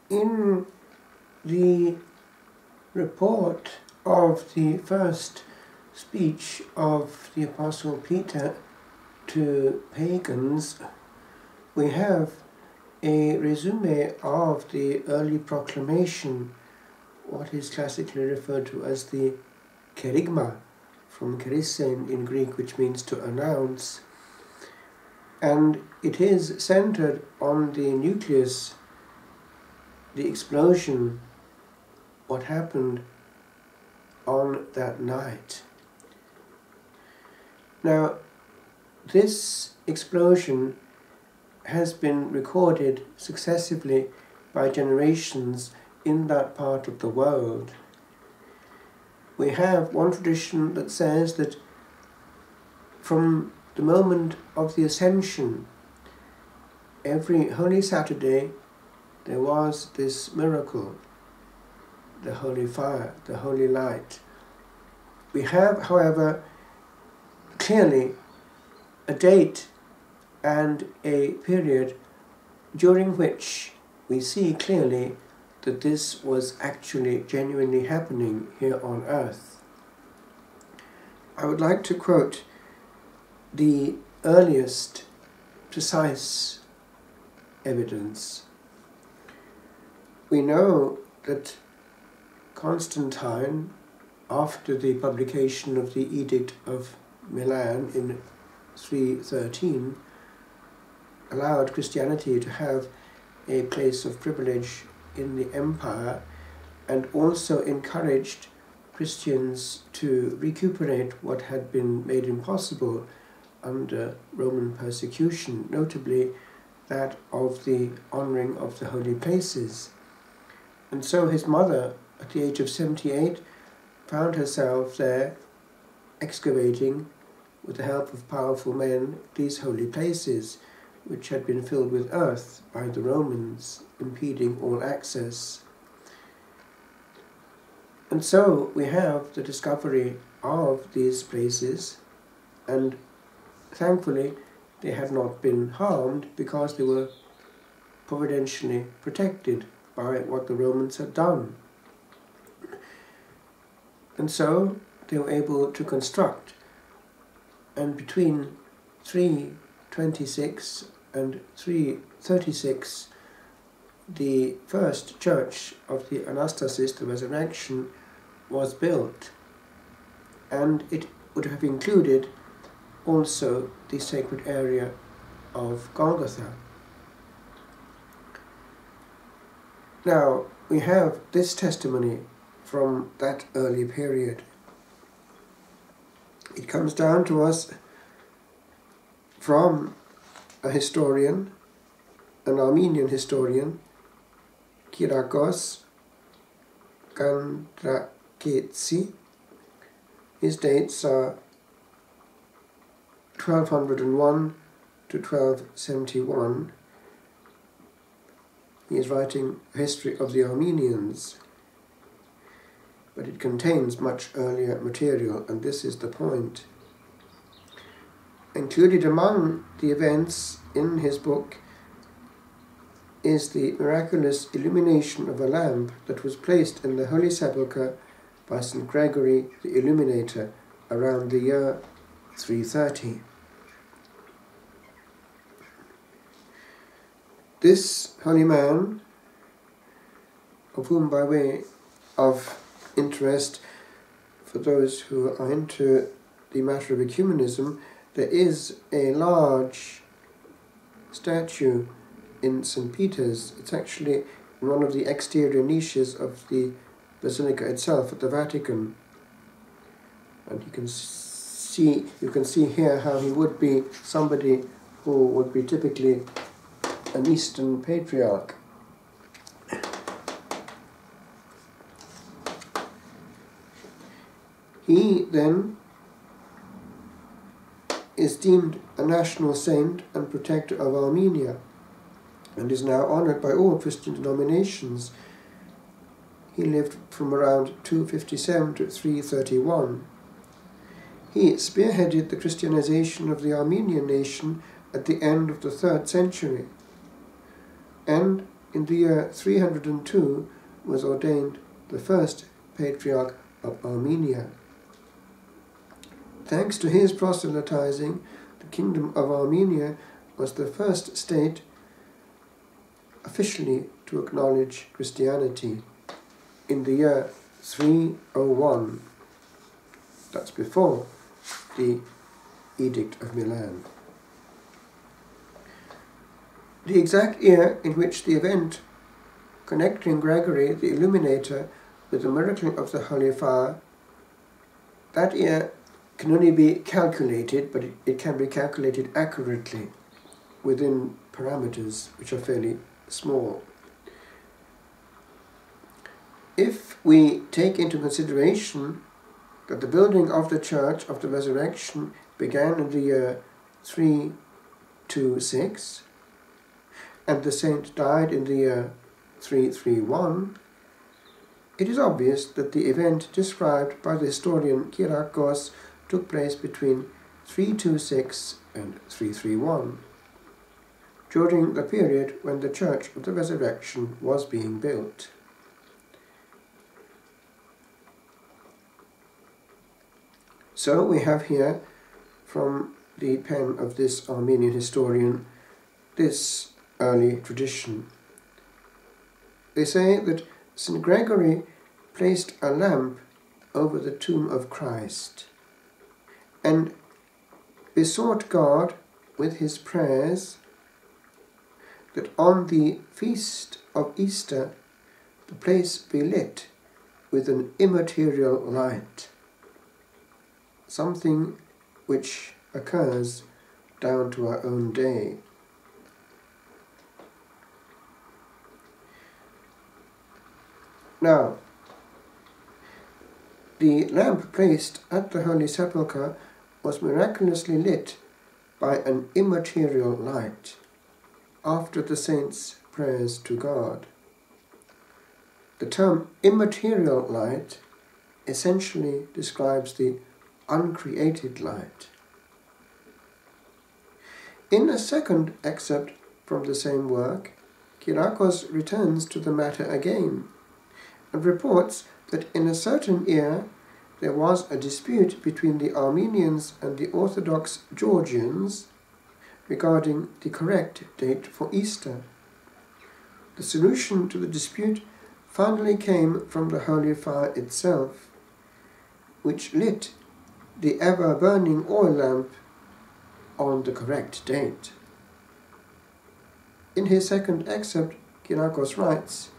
In the report of the first speech of the Apostle Peter to pagans, we have a resume of the early proclamation, what is classically referred to as the kerygma, from kerysein in Greek, which means to announce. And it is centered on the nucleus, the explosion, what happened on that night. Now, this explosion has been recorded successively by generations in that part of the world. We have one tradition that says that from the moment of the Ascension, every Holy Saturday, there was this miracle, the holy fire, the holy light. We have, however, clearly a date and a period during which we see clearly that this was actually genuinely happening here on earth. I would like to quote the earliest precise evidence. We know that Constantine, after the publication of the Edict of Milan in 313, allowed Christianity to have a place of privilege in the empire, and also encouraged Christians to recuperate what had been made impossible under Roman persecution, notably that of the honouring of the holy places. And so his mother, at the age of 78, found herself there excavating, with the help of powerful men, these holy places, which had been filled with earth by the Romans, impeding all access. And so we have the discovery of these places, and thankfully they have not been harmed because they were providentially protected by what the Romans had done. And so they were able to construct, and between 326 and 336, the first church of the Anastasis, the Resurrection, was built, and it would have included also the sacred area of Golgotha. Now, we have this testimony from that early period. It comes down to us from a historian, an Armenian historian, Kyriakos Kandraketsi. His dates are 1201 to 1271. He is writing a history of the Armenians, but it contains much earlier material, and this is the point. Included among the events in his book is the miraculous illumination of a lamp that was placed in the Holy Sepulchre by St. Gregory the Illuminator around the year 330. This holy man, of whom, by way of interest for those who are into the matter of ecumenism, there is a large statue in St. Peter's. It's actually in one of the exterior niches of the basilica itself at the Vatican. And you can see here how he would be somebody who would be typically an Eastern patriarch. He then is deemed a national saint and protector of Armenia, and is now honoured by all Christian denominations. He lived from around 257 to 331. He spearheaded the Christianization of the Armenian nation at the end of the 3rd century, and in the year 302 was ordained the first Patriarch of Armenia. Thanks to his proselytizing, the Kingdom of Armenia was the first state officially to acknowledge Christianity in the year 301. That's before the Edict of Milan. The exact year in which the event connecting Gregory the Illuminator with the miracle of the Holy Fire, that year can only be calculated, but it can be calculated accurately within parameters which are fairly small. If we take into consideration that the building of the Church of the Resurrection began in the year 326, and the saint died in the year 331, it is obvious that the event described by the historian Kyriakos took place between 326 and 331, during the period when the Church of the Resurrection was being built. So we have here, from the pen of this Armenian historian, this early tradition. They say that St. Gregory placed a lamp over the tomb of Christ and besought God with his prayers that on the feast of Easter the place be lit with an immaterial light, something which occurs down to our own day. Now, the lamp placed at the Holy Sepulchre was miraculously lit by an immaterial light after the saint's prayers to God. The term immaterial light essentially describes the uncreated light. In a second excerpt from the same work, Kyriakos returns to the matter again and reports that in a certain year there was a dispute between the Armenians and the Orthodox Georgians regarding the correct date for Easter. The solution to the dispute finally came from the Holy Fire itself, which lit the ever-burning oil lamp on the correct date. In his second excerpt, Kyriakos writes,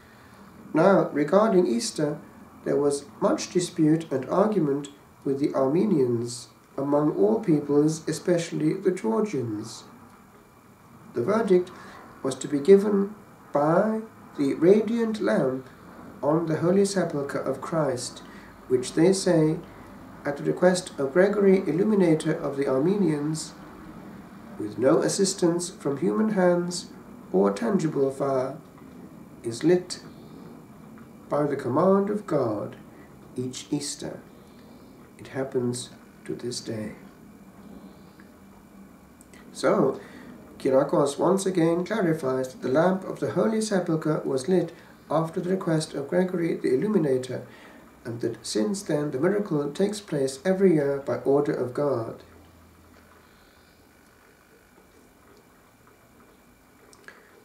"Now, regarding Easter, there was much dispute and argument with the Armenians among all peoples, especially the Georgians. The verdict was to be given by the radiant lamp on the Holy Sepulchre of Christ, which they say, at the request of Gregory, Illuminator of the Armenians, with no assistance from human hands or tangible fire, is lit by the command of God each Easter. It happens to this day." So, Kyriakos once again clarifies that the lamp of the Holy Sepulchre was lit after the request of Gregory the Illuminator, and that since then the miracle takes place every year by order of God.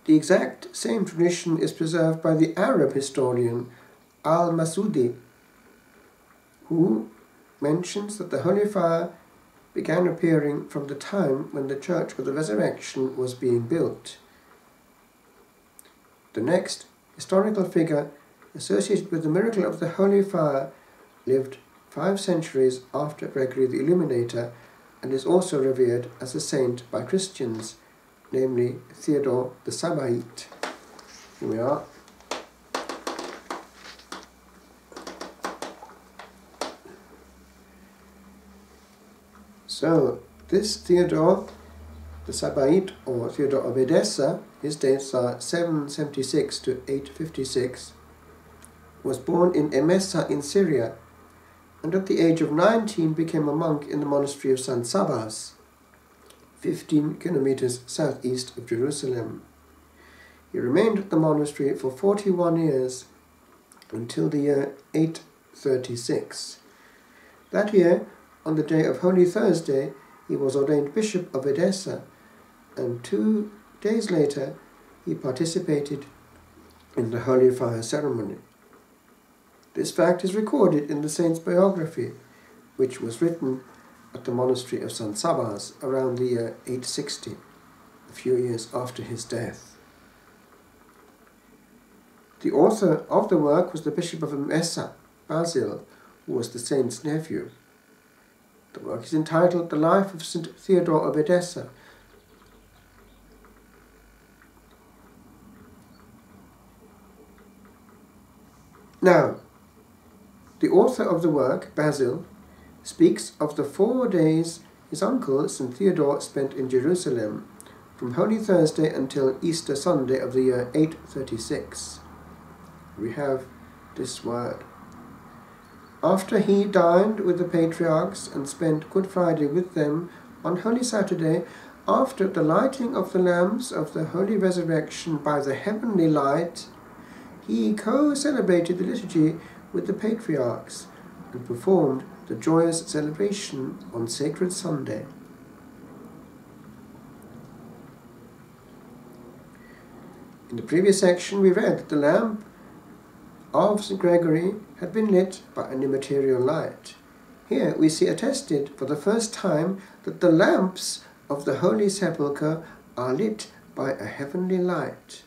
The exact same tradition is preserved by the Arab historian al-Masudi, who mentions that the Holy Fire began appearing from the time when the Church of the Resurrection was being built. The next historical figure associated with the miracle of the Holy Fire lived 5 centuries after Gregory the Illuminator and is also revered as a saint by Christians, namely Theodore the Sabaite. Here we are. So, this Theodore the Sabaite, or Theodore of Edessa, his dates are 776 to 856, was born in Emesa in Syria, and at the age of 19 became a monk in the monastery of St. Sabas, 15 kilometers southeast of Jerusalem. He remained at the monastery for 41 years until the year 836. That year, on the day of Holy Thursday, he was ordained Bishop of Edessa, and 2 days later he participated in the Holy Fire ceremony. This fact is recorded in the saint's biography, which was written at the monastery of San Sabas around the year 860, a few years after his death. The author of the work was the Bishop of Emesa, Basil, who was the saint's nephew. The work is entitled The Life of St. Theodore of Edessa. Now, the author of the work, Basil, speaks of the 4 days his uncle, St. Theodore, spent in Jerusalem, from Holy Thursday until Easter Sunday of the year 836. We have this word. After he dined with the patriarchs and spent Good Friday with them, on Holy Saturday, after the lighting of the lamps of the Holy Resurrection by the heavenly light, he co-celebrated the liturgy with the patriarchs and performed the joyous celebration on Sacred Sunday. In the previous section we read that the lamp of St. Gregory had been lit by an immaterial light. Here we see attested for the first time that the lamps of the Holy Sepulchre are lit by a heavenly light.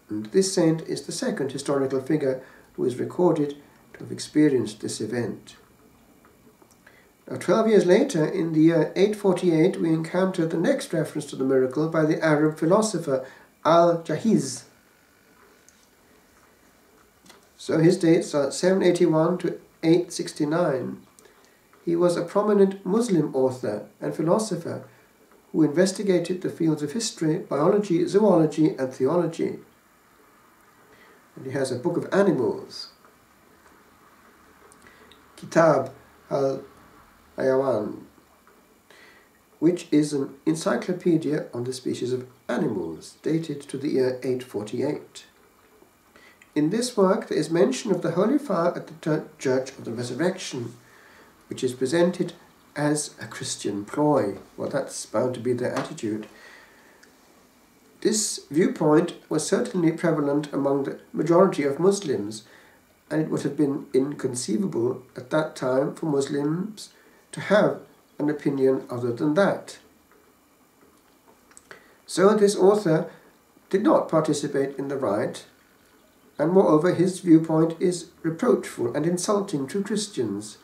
And this saint is the second historical figure who is recorded to have experienced this event. Now, 12 years later, in the year 848, we encounter the next reference to the miracle by the Arab philosopher Al-Jahiz. So his dates are 781 to 869. He was a prominent Muslim author and philosopher who investigated the fields of history, biology, zoology and theology. And he has a book of animals, Kitab al-Hayawan, which is an encyclopedia on the species of animals, dated to the year 848. In this work there is mention of the Holy Fire at the Church of the Resurrection, which is presented as a Christian ploy. Well, that's bound to be their attitude. This viewpoint was certainly prevalent among the majority of Muslims, and it would have been inconceivable at that time for Muslims to have an opinion other than that. So this author did not participate in the rite, and moreover his viewpoint is reproachful and insulting to Christians,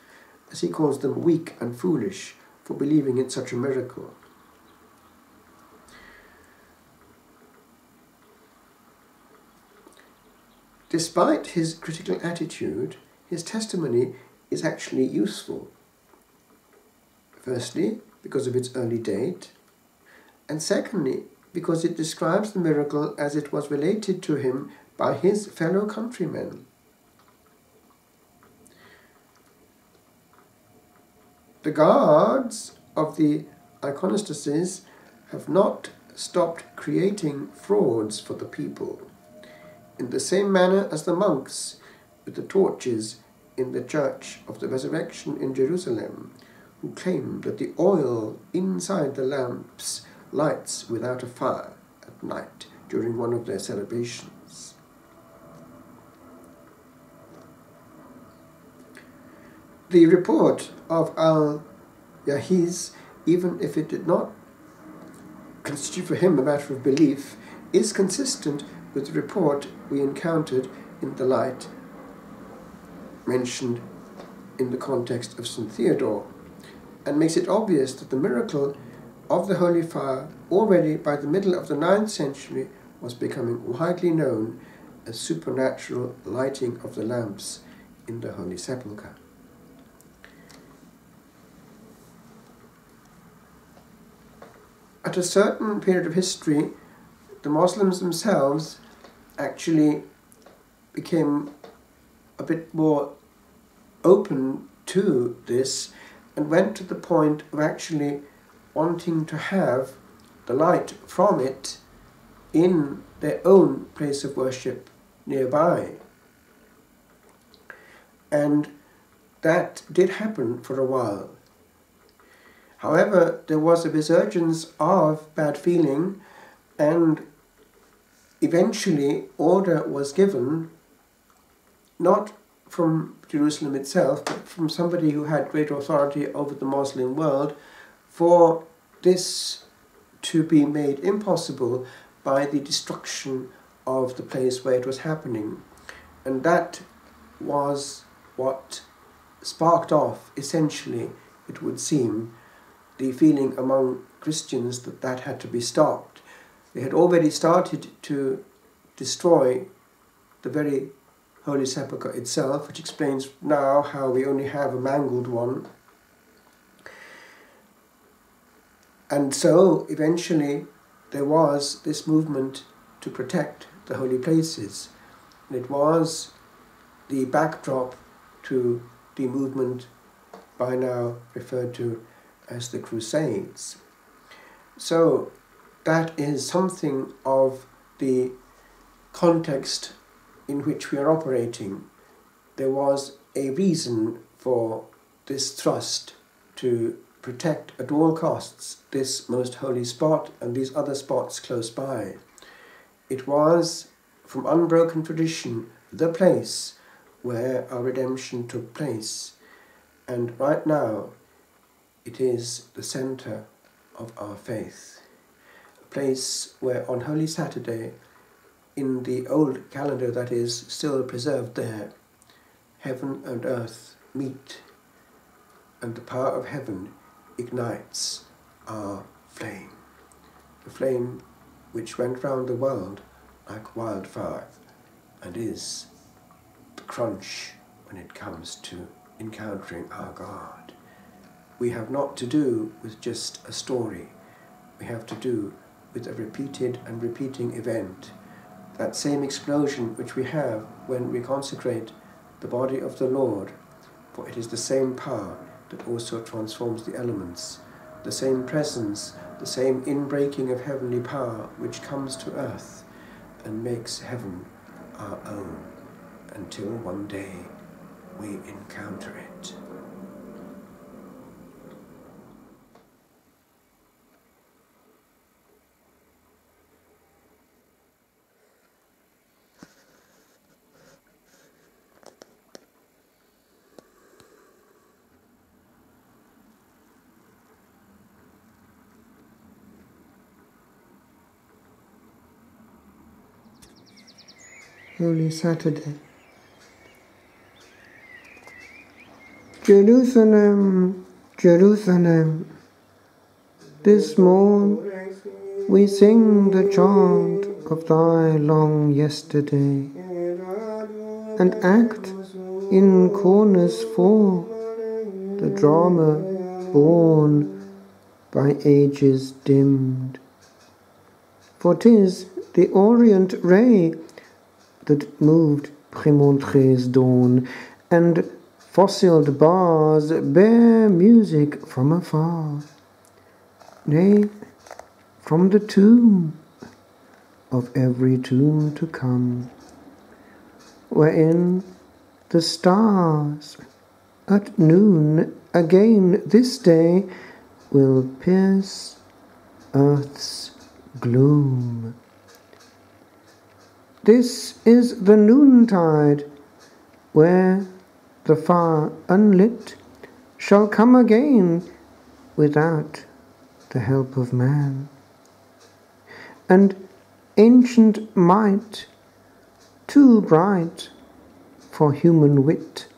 as he calls them weak and foolish for believing in such a miracle. Despite his critical attitude, his testimony is actually useful. Firstly, because of its early date, and secondly, because it describes the miracle as it was related to him by his fellow countrymen. The guards of the iconostasis have not stopped creating frauds for the people, in the same manner as the monks with the torches in the Church of the Resurrection in Jerusalem, who claim that the oil inside the lamps lights without a fire at night during one of their celebrations. The report of Al-Jahiz, even if it did not constitute for him a matter of belief, is consistent with the report we encountered in the light mentioned in the context of St. Theodore, and makes it obvious that the miracle of the Holy Fire already by the middle of the 9th century was becoming widely known as supernatural lighting of the lamps in the Holy Sepulchre. At a certain period of history, the Muslims themselves actually became a bit more open to this and went to the point of actually wanting to have the light from it in their own place of worship nearby. And that did happen for a while. However, there was a resurgence of bad feeling, and eventually order was given, not from Jerusalem itself, but from somebody who had great authority over the Muslim world, for this to be made impossible by the destruction of the place where it was happening. And that was what sparked off, essentially, it would seem, the feeling among Christians that that had to be stopped. They had already started to destroy the very Holy Sepulchre itself, which explains now how we only have a mangled one. And so, eventually, there was this movement to protect the holy places. And it was the backdrop to the movement by now referred to as the Crusades. So, that is something of the context in which we are operating. There was a reason for this thrust to protect at all costs this most holy spot and these other spots close by. It was, from unbroken tradition, the place where our redemption took place. And right now, it is the centre of our faith. A place where on Holy Saturday, in the old calendar that is still preserved there, heaven and earth meet, and the power of heaven ignites our flame. The flame which went round the world like wildfire and is the crunch when it comes to encountering our God. We have not to do with just a story. We have to do with a repeated and repeating event. That same explosion which we have when we consecrate the body of the Lord, for it is the same power that also transforms the elements, the same presence, the same inbreaking of heavenly power which comes to earth and makes heaven our own, until one day we encounter it. Holy Saturday. Jerusalem, Jerusalem, this morn we sing the chant of thy long yesterday, and act in corners four the drama born by ages dimmed. For 'tis the orient ray that moved Prémontré's dawn, and fossiled bars bear music from afar, nay, from the tomb of every tomb to come, wherein the stars at noon again this day will pierce earth's gloom. This is the noontide, where the fire unlit shall come again without the help of man. And ancient might, too bright for human wit,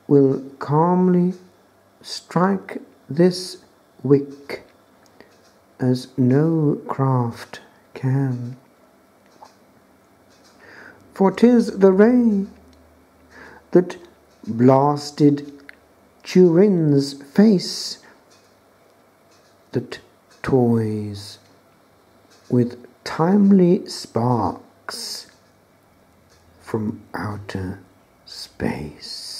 will calmly strike this wick as no craft can. For 'tis the ray that blasted Turin's face, that toys with timely sparks from outer space.